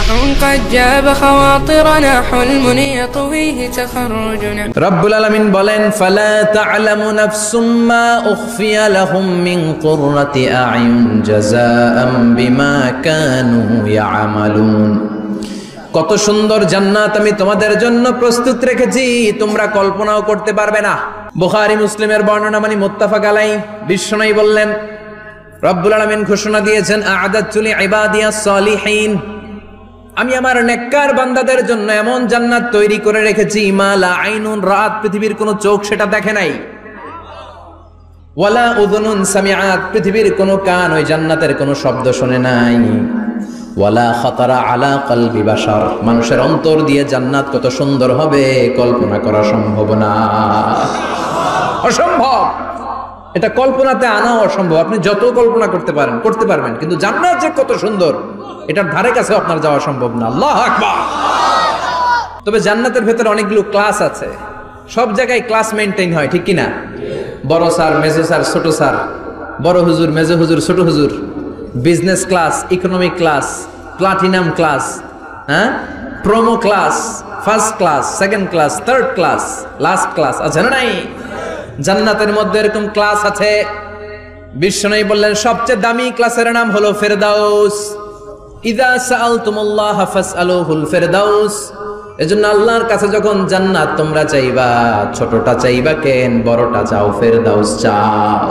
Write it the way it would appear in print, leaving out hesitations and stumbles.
قد جاب خواطرنا حلم يطويه تخرجنا রব্বুল আলামিন বলেন ফালা তা'লামু নাফসুম মা উখফিয়া লাহুম মিন কুররাতি আ'য়ুন জাযাআম বিমা কানু ইয়া'মালুন। কত সুন্দর জান্নাত আমি তোমাদের জন্য প্রস্তুত রেখেছি, তোমরা কল্পনাও করতে পারবে না। বুখারী মুসলিমের বর্ণনা মানে মুত্তাফাক আলাইহি। বিশ্বনবী বললেন, রব্বুল আলামিন ঘোষণা দিয়েছেন আ'আদাতু লিইবাদিয়াস সালিহিন, আমি আমার নেককার বান্দাদের জন্য এমন জান্নাত তৈরি করে রেখেছি মা লা আইনুন রাত, পৃথিবীর কোনো চোখ সেটা দেখে নাই, ওয়ালা উযুনুন সামিআত, পৃথিবীর কোনো কান ওই জান্নাতের কোনো শব্দ শুনে নাই, ওয়ালা খাতারা আলা কলবি বাশার, মানুষের অন্তর দিয়ে জান্নাত কত সুন্দর হবে কল্পনা করা সম্ভব না, অসম্ভব। এটা কল্পনাতে আনা অসম্ভব। আপনি যত কল্পনা করতে পারেন করতে পারবেন, কিন্তু জান্নাত যে কত সুন্দর এটার ধারে কাছে আপনার যাওয়া সম্ভব না। আল্লাহু আকবার। তবে জান্নাতের ভেতরে অনেকগুলো ক্লাস আছে, সব জায়গায় ক্লাস মেইনটেইন হয়, ঠিক কি না? বড় স্যার, মেজো স্যার, ছোট স্যার, বড় হুজুর, মেজো হুজুর, ছোট হুজুর, business class, economic class, platinum class, হ্যাঁ, promo class, first class, second class, third class, last class আছে না নাই? জান্নাতের মধ্যে এরকম ক্লাস আছে। বিশ্বনবী বললেন সবচেয়ে দামি ক্লাসের নাম হলো ফেরদাউস। ইযা সাআলতুমুল্লাহ ফাসআলুহুল ফেরদাউস। এজন্য আল্লাহর কাছে যখন জান্নাত তোমরা চাইবা, ছোটটা চাইবা কেন, বড়টা চাও, ফেরদাউস চাও।